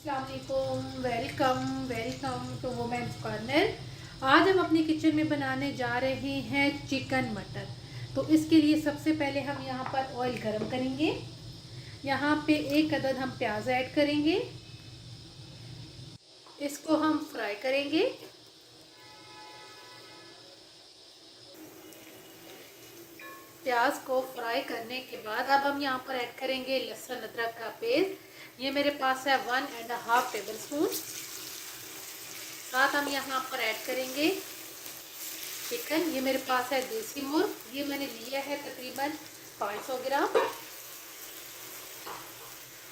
अस्सलाम वालेकुम, welcome to women's corner. आज हम अपनी किचन में बनाने जा रहे हैं चिकन मटर। तो इसके लिए सबसे पहले हम यहाँ पर ऑयल गरम करेंगे। यहाँ पे 1 अदद हम प्याज ऐड करेंगे, इसको हम फ्राई करेंगे। प्याज को फ्राई करने के बाद अब हम यहाँ पर ऐड करेंगे लहसुन अदरक का पेस्ट। ये मेरे पास है 1.5 टेबल स्पून। साथ हम यहाँ पर ऐड करेंगे चिकन। ये मेरे पास है देसी मुर्ग, ये मैंने लिया है तकरीबन 500 ग्राम।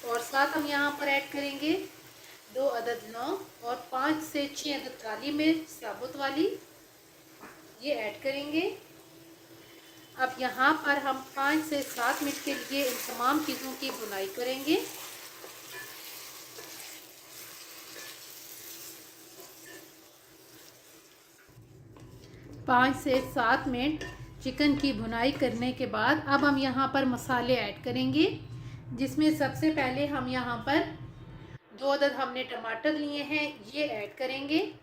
और साथ हम यहाँ पर ऐड करेंगे 2 अदद लौंग और 5 से 6 अदद काली मिर्च साबुत वाली, ये ऐड करेंगे। अब यहाँ पर हम 5 से 7 मिनट के लिए इन तमाम चीज़ों की भुनाई करेंगे। पाँच से 7 मिनट चिकन की भुनाई करने के बाद अब हम यहाँ पर मसाले ऐड करेंगे, जिसमें सबसे पहले हम यहाँ पर 2 अदद हमने टमाटर लिए हैं, ये ऐड करेंगे।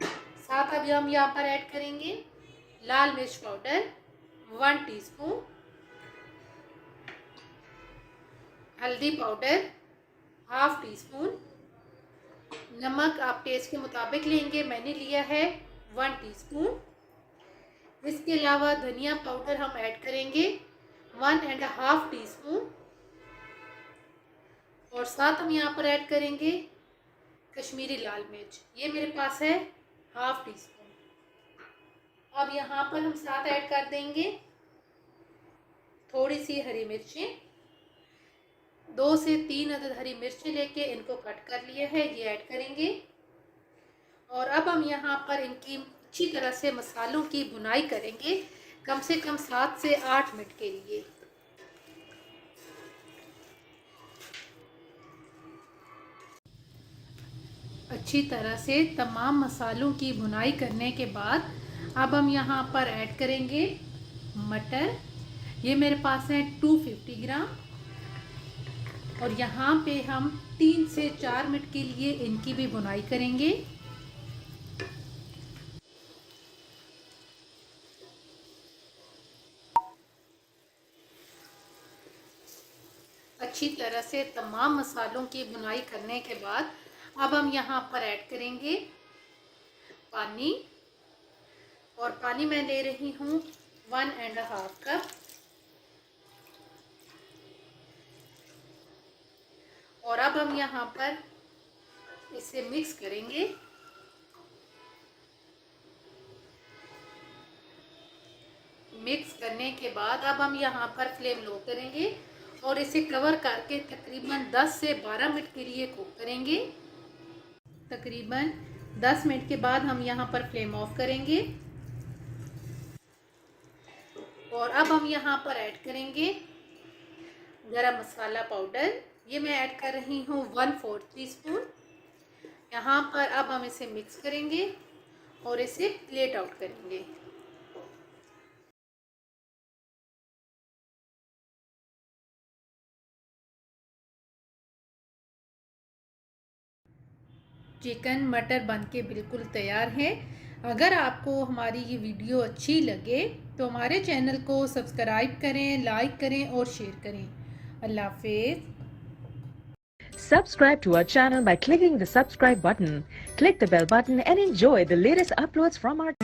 साथ अब हम यहाँ पर ऐड करेंगे लाल मिर्च पाउडर 1 टीस्पून, हल्दी पाउडर 1/2 टीस्पून, नमक आप टेस्ट के मुताबिक लेंगे, मैंने लिया है 1 टीस्पून। इसके अलावा धनिया पाउडर हम ऐड करेंगे 1.5 टीस्पून। और साथ हम यहाँ पर ऐड करेंगे कश्मीरी लाल मिर्च, ये मेरे पास है 1/2 टीस्पून। अब यहाँ पर हम साथ ऐड कर देंगे थोड़ी सी हरी मिर्चें, 2 से 3 अदद हरी मिर्चें लेके इनको कट कर लिए है, ये ऐड करेंगे। और अब हम यहाँ पर इनकी अच्छी तरह से मसालों की भुनाई करेंगे, कम से कम 7 से 8 मिनट के लिए। अच्छी तरह से तमाम मसालों की भुनाई करने के बाद अब हम यहाँ पर ऐड करेंगे मटर, ये मेरे पास है 250 ग्राम। और यहाँ पे हम 3 से 4 मिनट के लिए इनकी भी भुनाई करेंगे। अच्छी तरह से तमाम मसालों की भुनाई करने के बाद अब हम यहाँ पर ऐड करेंगे पानी। और पानी मैं ले रही हूँ 1.5 कप। और अब हम यहाँ पर इसे मिक्स करेंगे। मिक्स करने के बाद अब हम यहाँ पर फ्लेम लो करेंगे और इसे कवर करके तकरीबन 10 से 12 मिनट के लिए कुक करेंगे। तकरीबन 10 मिनट के बाद हम यहाँ पर फ्लेम ऑफ करेंगे। और अब हम यहाँ पर ऐड करेंगे गरम मसाला पाउडर, ये मैं ऐड कर रही हूँ 1/4 टीस्पून। यहाँ पर अब हम इसे मिक्स करेंगे और इसे प्लेट आउट करेंगे। चिकन मटर बनके बिल्कुल तैयार है। अगर आपको हमारी ये वीडियो अच्छी लगे तो हमारे चैनल को सब्सक्राइब करें, लाइक करें और शेयर करें। अल्लाह हाफिज़। Subscribe to our channel by clicking the subscribe button. Click the bell button and enjoy the latest uploads from our